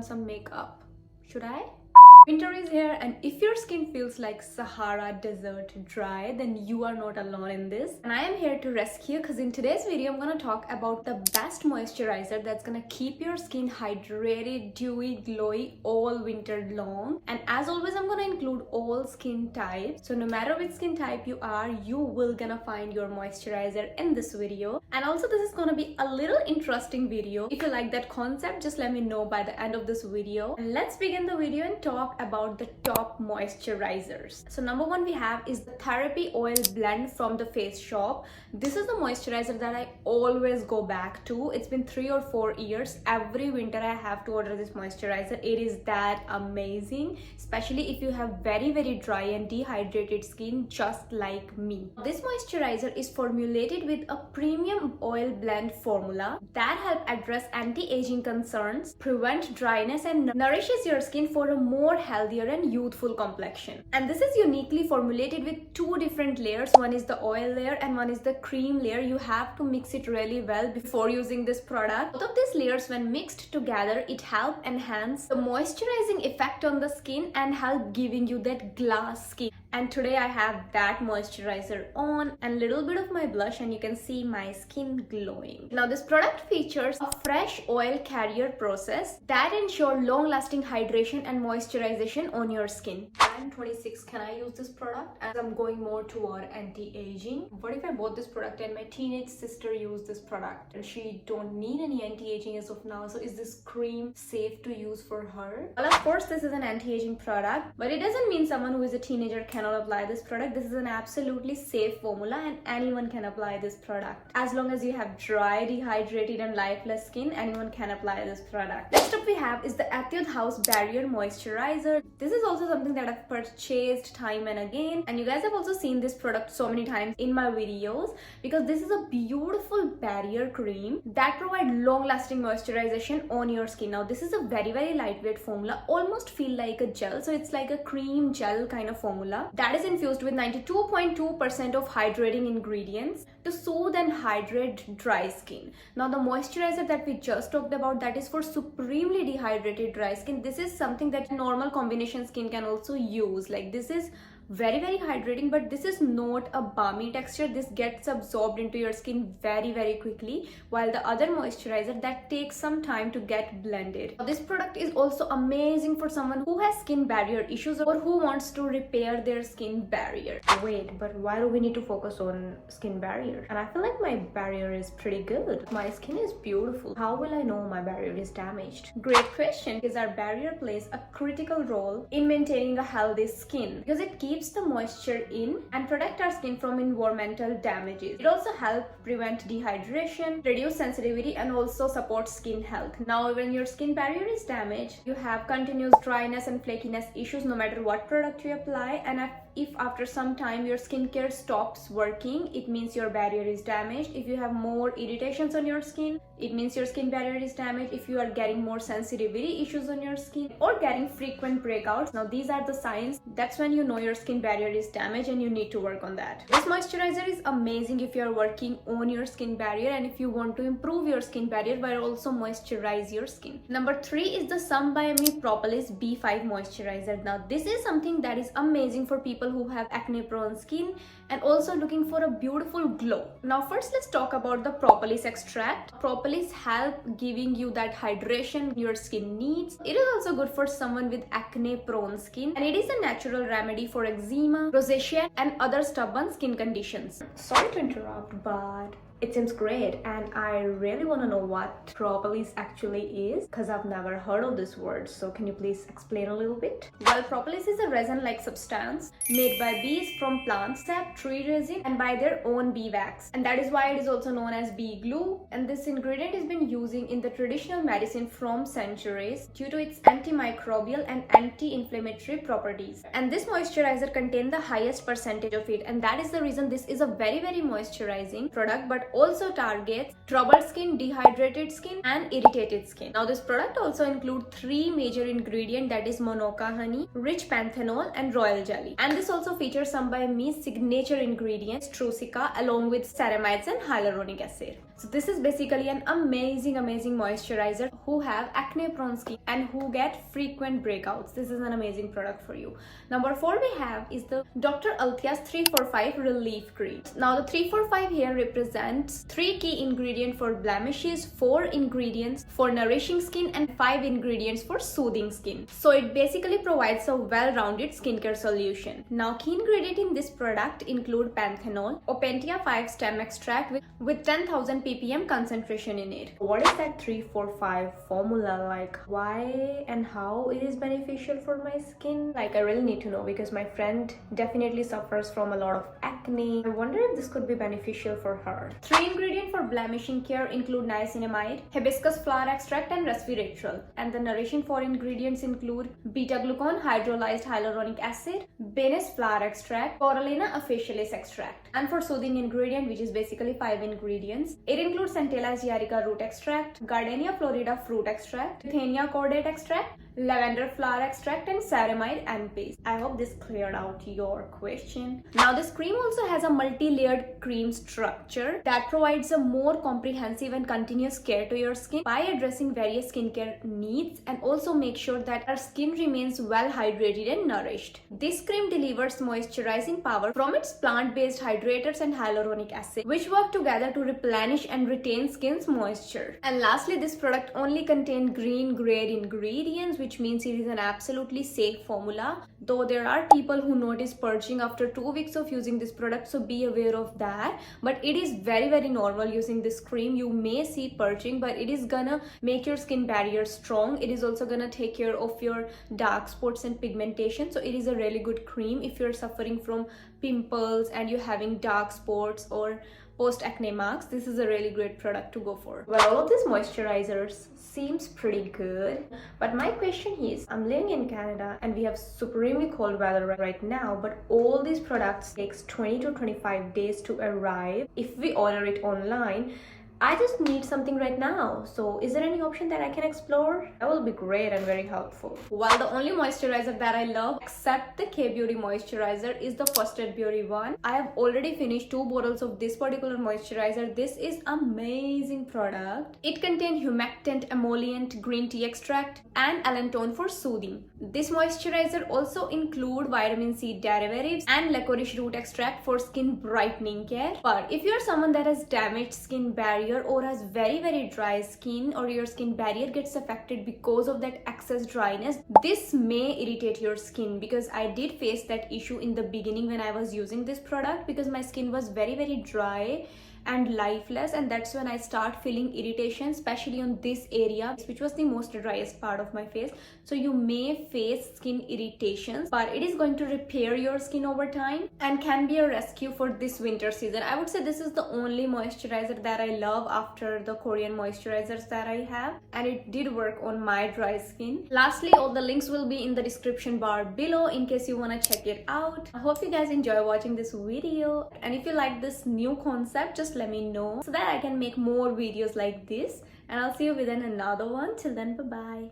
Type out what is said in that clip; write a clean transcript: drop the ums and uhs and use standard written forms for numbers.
some makeup. Should I? Winter is here, and if your skin feels like Sahara desert dry, then you are not alone in this. And I am here to rescue, because in today's video I'm gonna talk about the best moisturizer that's gonna keep your skin hydrated, dewy, glowy all winter long. And as always, I'm gonna include all skin types. So no matter which skin type you are, you will gonna find your moisturizer in this video. And also this is gonna be a little interesting video. If you like that concept, just let me know by the end of this video. And let's begin the video and talk about the top moisturizers. So number one we have is the Therapy Oil Blend from the Face Shop. This is the moisturizer that I always go back to. It's been 3 or 4 years. Every winter I have to order this moisturizer. It is that amazing, especially if you have very dry and dehydrated skin just like me. This moisturizer is formulated with a premium oil blend formula that help address anti-aging concerns, prevent dryness, and nourishes your skin for a more healthier and youthful complexion. And this is uniquely formulated with 2 different layers. One is the oil layer and one is the cream layer. You have to mix it really well before using this product. Both of these layers, when mixed together, it helps enhance the moisturizing effect on the skin and help giving you that glass skin. And today I have that moisturizer on and little bit of my blush, and you can see my skin glowing. Now this product features a fresh oil carrier process that ensure long-lasting hydration and moisturization on your skin. I'm 26. Can I use this product? As I'm going more toward anti-aging. What if I bought this product and my teenage sister used this product and she don't need any anti-aging as of now? So is this cream safe to use for her? Well, of course this is an anti-aging product, but it doesn't mean someone who is a teenager cannot apply this product. This is an absolutely safe formula and anyone can apply this product. As long as you have dry, dehydrated and lifeless skin, anyone can apply this product. Next up we have is the Atod House Barrier Moisturizer. This is also something that I've purchased time and again, and you guys have also seen this product so many times in my videos because this is a beautiful barrier cream that provides long-lasting moisturization on your skin. Now this is a very lightweight formula, almost feel like a gel, so it's like a cream gel kind of formula that is infused with 92.2% of hydrating ingredients to soothe and hydrate dry skin. Now the moisturizer that we just talked about, that is for supremely dehydrated dry skin. This is something that normal combination skin can also use. Like this is very hydrating, but this is not a balmy texture. This gets absorbed into your skin very quickly, while the other moisturizer that takes some time to get blended. This product is also amazing for someone who has skin barrier issues or who wants to repair their skin barrier. Wait, but why do we need to focus on skin barrier? And I feel like my barrier is pretty good. My skin is beautiful. How will I know my barrier is damaged? Great question, because our barrier plays a critical role in maintaining a healthy skin because it keeps the moisture in and protect our skin from environmental damages. It also helps prevent dehydration, reduce sensitivity, and also support skin health. Now when your skin barrier is damaged, you have continuous dryness and flakiness issues no matter what product you apply, and if after some time your skincare stops working, it means your barrier is damaged. If you have more irritations on your skin, it means your skin barrier is damaged. If you are getting more sensitivity issues on your skin or getting frequent breakouts, now these are the signs. That's when you know your skin barrier is damaged and you need to work on that. This moisturizer is amazing if you are working on your skin barrier and if you want to improve your skin barrier but also moisturize your skin. Number 3 is the Me Propolis B5 moisturizer. Now this is something that is amazing for people who have acne prone skin and also looking for a beautiful glow. Now first let's talk about the propolis extract. Propolis help giving you that hydration your skin needs. It is also good for someone with acne prone skin, and it is a natural remedy for eczema, rosacea and other stubborn skin conditions. Sorry to interrupt, but it seems great and I really want to know what propolis actually is because I've never heard of this word. So can you please explain a little bit? Well, propolis is a resin-like substance made by bees from plants, sap, tree resin and by their own bee wax. And that is why it is also known as bee glue. And this ingredient has been using in the traditional medicine from centuries due to its antimicrobial and anti-inflammatory properties. And this moisturizer contains the highest percentage of it, and that is the reason this is a very moisturizing product, but also targets troubled skin, dehydrated skin and irritated skin. Now this product also includes 3 major ingredients, that is Monoka honey, rich panthenol and royal jelly. And this also features somebymi's signature ingredients, Trucica, along with ceramides and hyaluronic acid. So this is basically an amazing moisturizer who have acne prone skin and who get frequent breakouts. This is an amazing product for you. Number 4 we have is the Dr. Althea's 345 Relief Cream. Now the 345 here represents 3 key ingredients for blemishes, 4 ingredients for nourishing skin, and 5 ingredients for soothing skin. So it basically provides a well-rounded skincare solution. Now key ingredients in this product include panthenol, Opentia 5 stem extract with 10,000 ppm concentration in it. What is that 345 formula? Like, why and how it is beneficial for my skin? Like, I really need to know because my friend definitely suffers from a lot of acne. I wonder if this could be beneficial for her. 3 ingredients for blemishing care include niacinamide, hibiscus flower extract, and resveratrol. And the nourishing 4 ingredients include beta-glucan, hydrolyzed hyaluronic acid, Banis flower extract, Corallina officinalis extract. And for soothing ingredient, which is basically 5 ingredients, it includes Centella asiatica root extract, Gardenia florida fruit extract, Thankyou cordate extract, lavender flower extract, and ceramide and paste. I hope this cleared out your question. Now this cream also has a multi-layered cream structure that provides a more comprehensive and continuous care to your skin by addressing various skincare needs and also make sure that our skin remains well hydrated and nourished. This cream delivers moisturizing power from its plant-based hydrators and hyaluronic acid, which work together to replenish and retain skin's moisture. And lastly, this product only contains green grade ingredients, which means it is an absolutely safe formula. Though there are people who notice purging after 2 weeks of using this product, so be aware of that. But it is very normal using this cream. You may see purging, but it is gonna make your skin barrier strong. It is also gonna take care of your dark spots and pigmentation. So it is a really good cream if you're suffering from pimples and you're having dark spots or post-acne marks. This is a really great product to go for. Well, all of these moisturizers seems pretty good, but my question is, I'm living in Canada and we have supremely cold weather right now, but all these products takes 20 to 25 days to arrive if we order it online. I just need something right now. So is there any option that I can explore? That will be great and very helpful. Well, the only moisturizer that I love except the K-Beauty moisturizer is the Fosted Beauty one. I have already finished 2 bottles of this particular moisturizer. This is amazing product. It contains humectant, emollient, green tea extract, and allantoin for soothing. This moisturizer also include vitamin C derivatives and licorice root extract for skin brightening care. But if you're someone that has damaged skin barrier or has very dry skin, or your skin barrier gets affected because of that excess dryness, this may irritate your skin, because I did face that issue in the beginning when I was using this product, because my skin was very dry and lifeless, and that's when I start feeling irritation, especially on this area, which was the most driest part of my face. So you may face skin irritations, but it is going to repair your skin over time and can be a rescue for this winter season. I would say this is the only moisturizer that I love after the Korean moisturizers that I have, and it did work on my dry skin. Lastly, all the links will be in the description bar below in case you want to check it out. I hope you guys enjoy watching this video, and if you like this new concept, just let me know so that I can make more videos like this, and I'll see you within another one. Till then, bye bye.